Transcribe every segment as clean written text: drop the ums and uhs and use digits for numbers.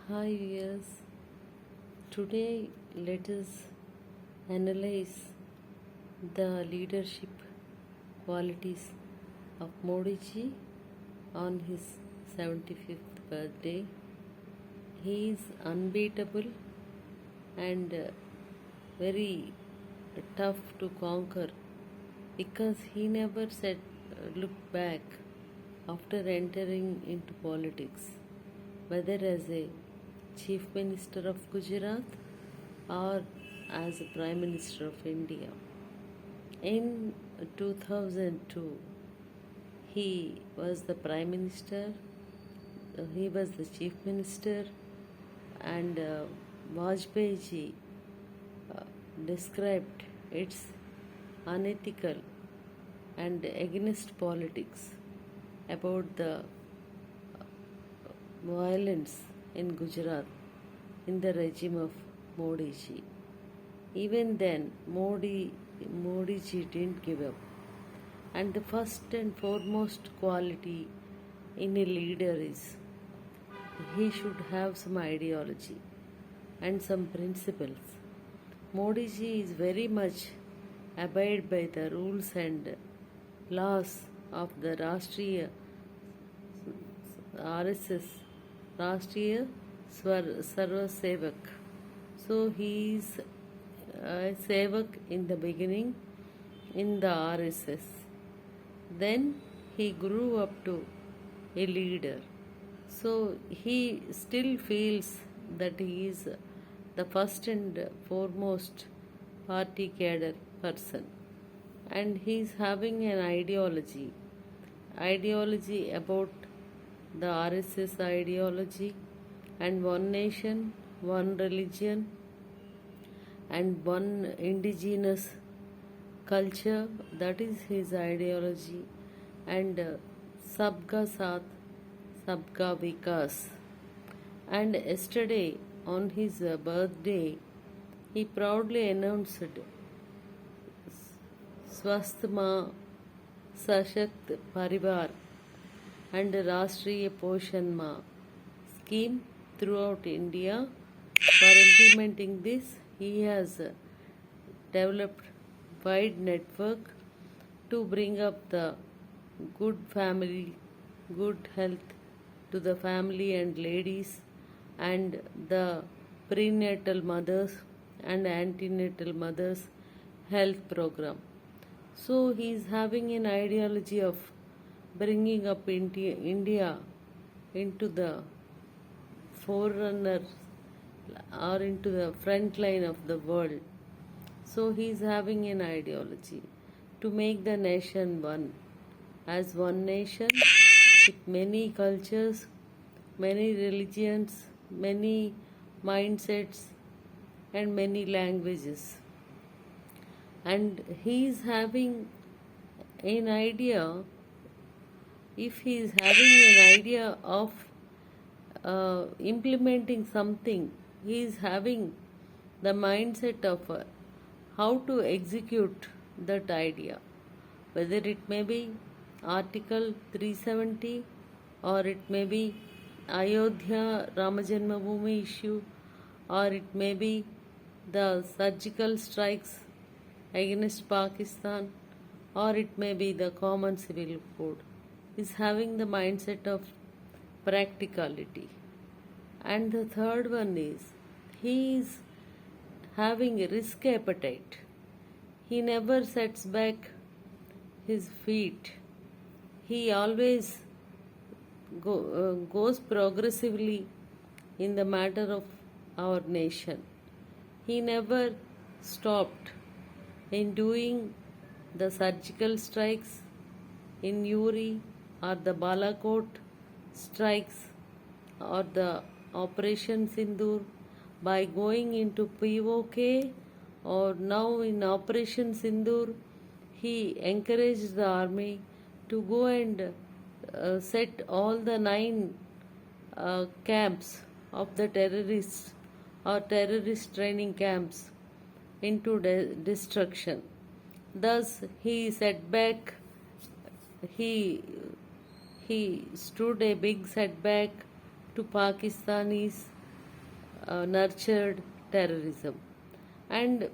Hi, viewers. Today, let us analyze the leadership qualities of Modiji on his 75th birthday. He is unbeatable and very tough to conquer because he never said look back after entering into politics, whether as a Chief Minister of Gujarat or as a Prime Minister of India. In 2002, he was the Prime Minister, he was the Chief Minister, and Vajpayee ji described its unethical and against politics about the violence in Gujarat in the regime of Modi ji. Even then, Modi ji didn't give up. And the first and foremost quality in a leader is he should have some ideology and some principles. Modi ji is very much abide by the rules and laws of the Rashtriya RSS, Rashtriya Sarva Sevak. So he is a Sevak in the beginning in the RSS. Then he grew up to a leader. So he still feels that he is the first and foremost party cadre person. And he is having an ideology about the RSS ideology and one nation, one religion, and one indigenous culture. That is his ideology. And Sabka Saath, Sabka Vikas. And yesterday, on his birthday, he proudly announced Swasthma Sashakt Parivar and Rashtriya Poshan Ma scheme throughout India. For implementing this, he has developed wide network to bring up the good family, good health to the family and ladies and the prenatal mothers and antenatal mothers health program. So he is having an ideology of bringing up India into the forerunner or into the front line of the world. So he is having an ideology to make the nation one, as one nation with many cultures, many religions, many mindsets, and many languages. And he is having an idea, if he is having an idea of implementing something, he is having the mindset of how to execute that idea, whether it may be Article 370 or it may be Ayodhya Ramajanma Bhoomi issue or it may be the surgical strikes against Pakistan or it may be the common civil code. Is having the mindset of practicality. And the third one is he is having a risk appetite. He never sets back his feet. He always goes progressively in the matter of our nation. He never stopped in doing the surgical strikes in Uri or the Balakot strikes or the Operation Sindoor by going into POK or now in Operation Sindoor. He encouraged the army to go and set all the 9 camps of the terrorists or terrorist training camps into destruction. Thus, he set back, he stood a big setback to Pakistanis nurtured terrorism. And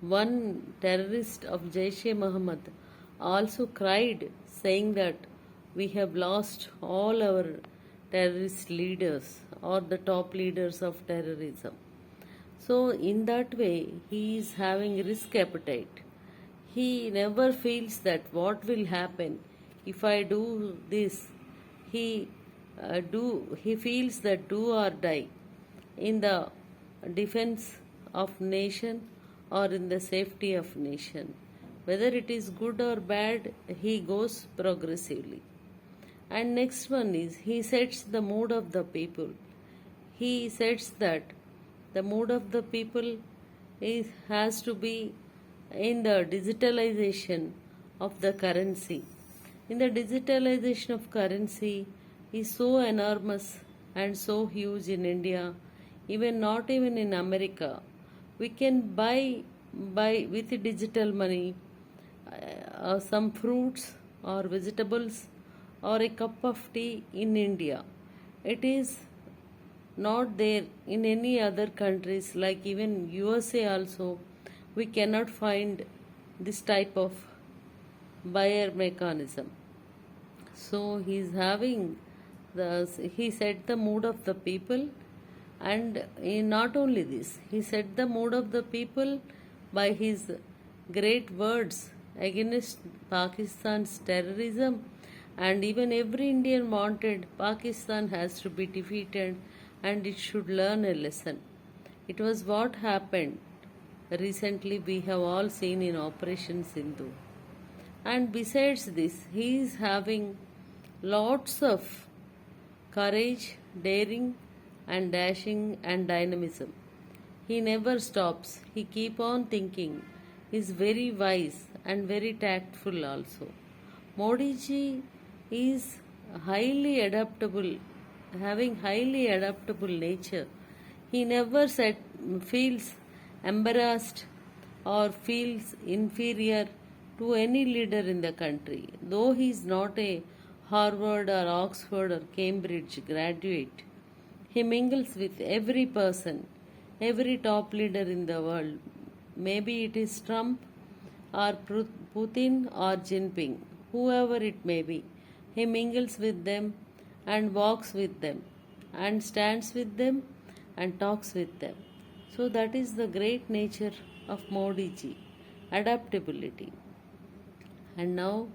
one terrorist of Jaish-e-Mohammed also cried, saying that we have lost all our terrorist leaders or the top leaders of terrorism. So, in that way, he is having risk appetite. He never feels that what will happen if I do this. He he feels that do or die in the defense of nation or in the safety of nation. Whether it is good or bad, he goes progressively. And next one is he sets the mood of the people. He sets that the mood of the people has to be in the digitalization of the currency. In the digitalization of currency is so enormous and so huge in India, even not even in America. We can buy with digital money some fruits or vegetables or a cup of tea in India. It is not there in any other countries, like even USA also. We cannot find this type of buyer mechanism. So he set the mood of the people, and not only this, he set the mood of the people by his great words against Pakistan's terrorism. And even every Indian wanted Pakistan has to be defeated and it should learn a lesson. It was what happened recently, we have all seen in Operation Sindhu. And besides this, he is having lots of courage, daring, and dashing and dynamism. He never stops. He keep on thinking. He is very wise and very tactful also. Modiji is highly adaptable, having highly adaptable nature. He never feels embarrassed or feels inferior to any leader in the country. Though he is not a Harvard or Oxford or Cambridge graduate, he mingles with every person, every top leader in the world. Maybe it is Trump or Putin or Jinping, whoever it may be. He mingles with them and walks with them and stands with them and talks with them. So that is the great nature of Modiji, adaptability. And now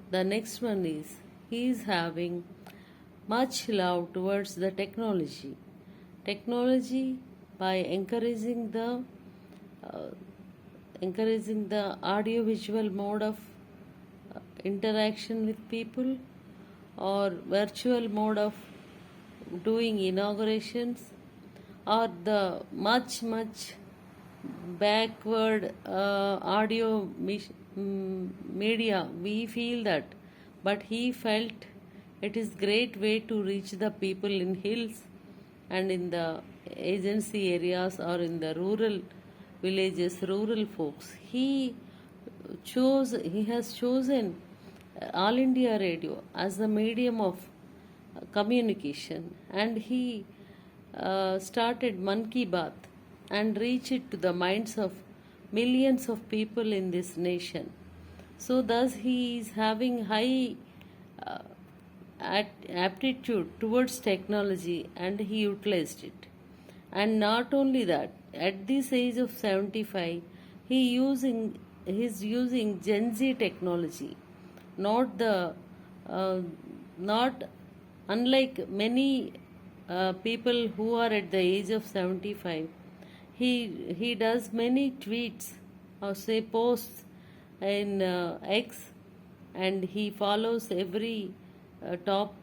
the next one is he is having much love towards the technology. Technology by encouraging the audio visual mode of interaction with people, or virtual mode of doing inaugurations, or the much backward audio media. We feel that, but he felt it is great way to reach the people in hills and in the agency areas or in the rural villages, rural folks. He has chosen All India Radio as the medium of communication, and he started Man Ki Baat and reached it to the minds of millions of people in this nation. So thus he is having high aptitude towards technology, and he utilized it. And not only that, at this age of 75, he is using Gen Z technology, not the not unlike many people who are at the age of 75. He does many tweets or say posts in X, and he follows every top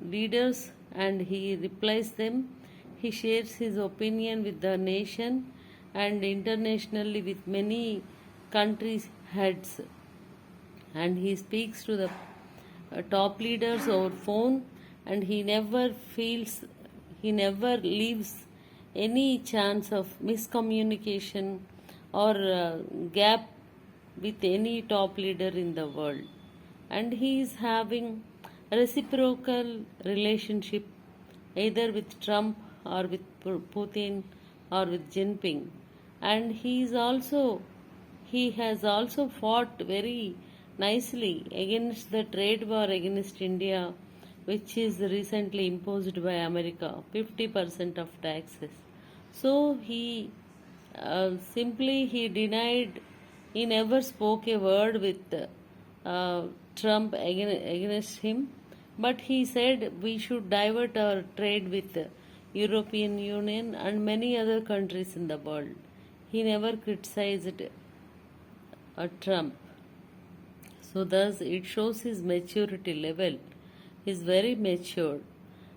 leaders and he replies them. He shares his opinion with the nation and internationally with many countries' heads, and he speaks to the top leaders over phone, and he never leaves any chance of miscommunication or gap with any top leader in the world. And he is having a reciprocal relationship either with Trump or with Putin or with Jinping. And he has also fought very nicely against the trade war against India, which is recently imposed by America, 50% of taxes. So he denied, he never spoke a word with Trump against him, but he said we should divert our trade with the European Union and many other countries in the world. He never criticized Trump. So thus it shows his maturity level. He is very matured.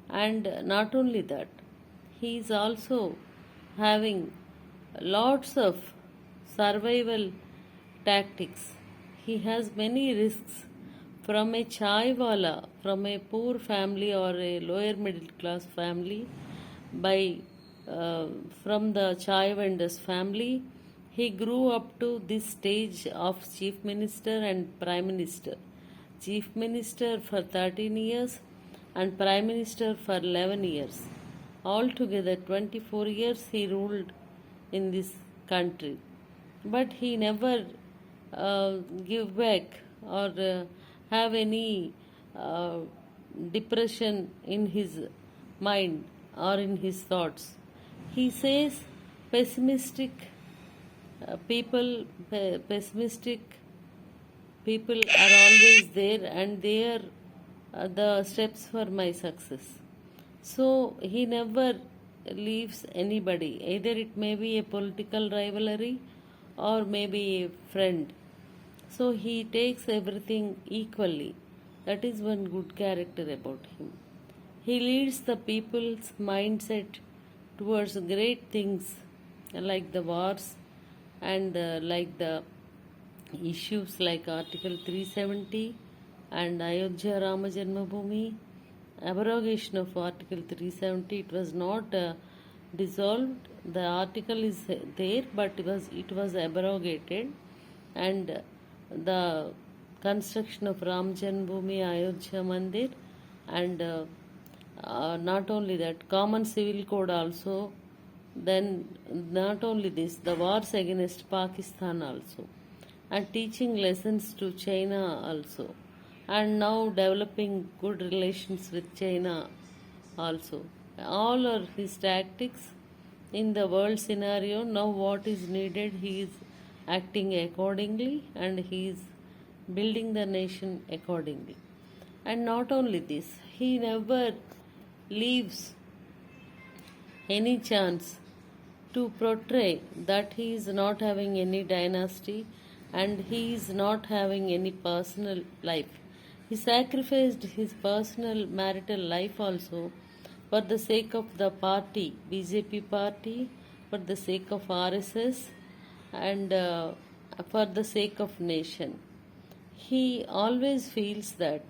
And not only that, he is also having lots of survival tactics. He has many risks from a chai wala, from a poor family or a lower middle class family, by from the chai vendor's family. He grew up to this stage of chief minister and prime minister. Chief minister for 13 years and prime minister for 11 years. Altogether 24 years he ruled in this country. But he never give back or have any uh, depression in his mind or in his thoughts. He says pessimistic pessimistic people are always there, and they are the steps for my success. So he never leaves anybody, either it may be a political rivalry or maybe a friend. So he takes everything equally. That is one good character about him. He leads the people's mindset towards great things like the wars and like the issues like Article 370 and Ayodhya Rama Janmabhoomi, abrogation of Article 370. It was not dissolved. The article is there, but it was abrogated, and the construction of Ram Janmabhoomi Ayodhya Mandir, and not only that, common civil code also. Then not only this, the wars against Pakistan also, and teaching lessons to China also, and now developing good relations with China also. All are his tactics in the world scenario. Now what is needed, he is acting accordingly, and he is building the nation accordingly. And not only this, he never leaves any chance to portray that he is not having any dynasty and he is not having any personal life. He sacrificed his personal marital life also for the sake of the party, BJP party, for the sake of RSS, and for the sake of nation. He always feels that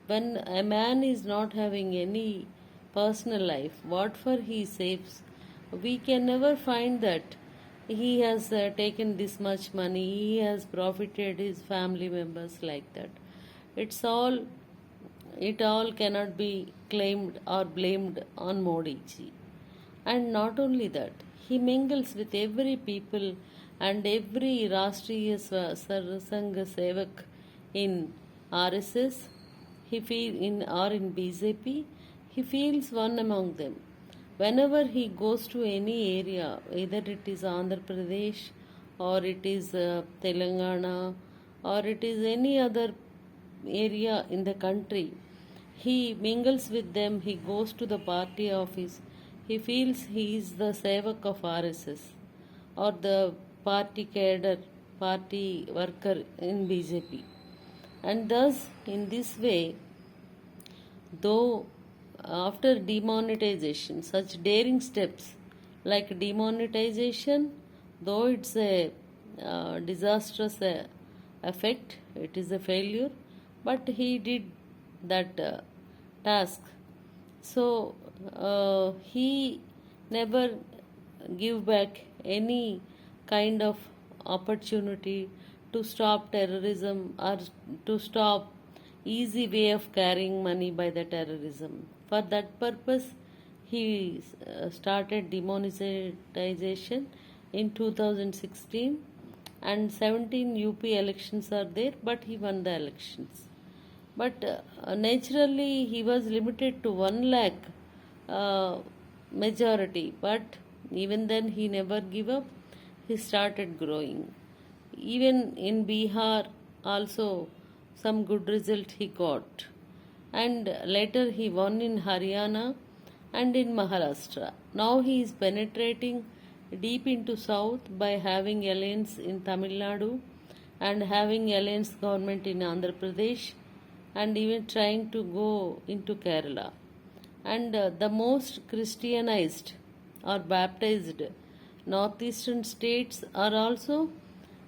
when a man is not having any personal life, what for he saves, we can never find that he has taken this much money, he has profited his family members like that. It's all, it all cannot be claimed or blamed on Modiji. And not only that, he mingles with every people and every Rashtriya Sangha Sevak in RSS, he feel in or in BJP, he feels one among them. Whenever he goes to any area, either it is Andhra Pradesh or it is Telangana or it is any other area in the country, he mingles with them, he goes to the party office, he feels he is the sevak of RSS or the party cadre, party worker in BJP. And thus, in this way, though after demonetization, such daring steps like demonetization, though it's a disastrous effect, it is a failure, but he did that task. So he never give back any kind of opportunity to stop terrorism or to stop easy way of carrying money by the terrorism. For that purpose, he started demonetization in 2016, and 17 UP elections are there, but he won the elections. But naturally, he was limited to 1 lakh uh, majority, but even then, he never gave up. He started growing. Even in Bihar, also some good result he got. And later he won in Haryana and in Maharashtra. Now he is penetrating deep into south by having alliance in Tamil Nadu and having alliance government in Andhra Pradesh, and even trying to go into Kerala. And the most Christianized or baptized northeastern states are also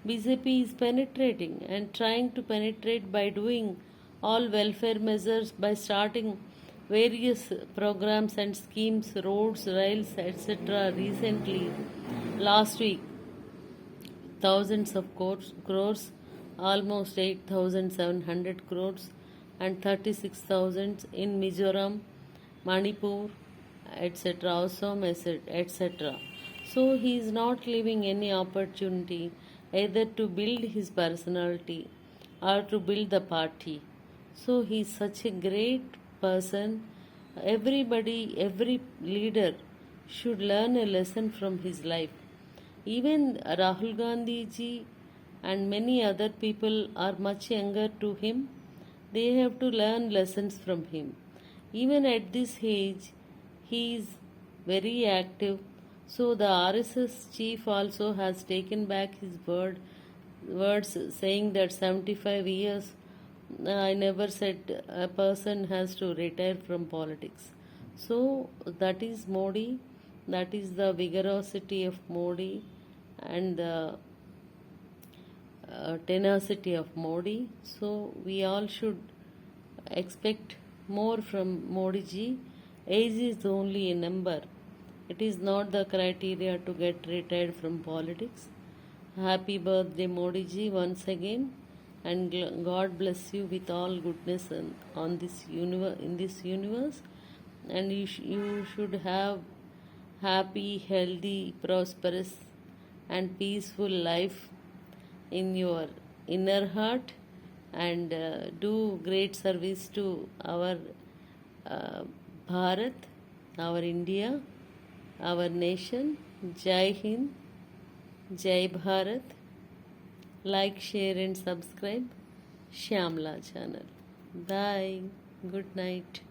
BJP is penetrating and trying to penetrate by doing all welfare measures, by starting various programs and schemes, roads, rails, etc. Recently, last week, thousands of crores, almost 8,700 crores, and 36,000 in Mizoram, Manipur, etc., Assam, etc. So he is not leaving any opportunity either to build his personality or to build the party. So he is such a great person. Everybody, every leader should learn a lesson from his life. Even Rahul Gandhi ji and many other people are much younger to him. They have to learn lessons from him. Even at this age, he is very active. So the RSS chief also has taken back his words saying that 75 years, I never said a person has to retire from politics. So that is Modi, that is the vigorosity of Modi and the tenacity of Modi. So we all should expect more from Modi ji. Age is only a number. It is not the criteria to get retired from politics. Happy birthday, Modi ji, once again, and God bless you with all goodness on this in this universe. And you should have happy, healthy, prosperous, and peaceful life in your inner heart, and do great service to our uh, Bharat, our India, our nation. Jai Hind, Jai Bharat. Like, share, and subscribe Shyamla channel. Bye. Good night.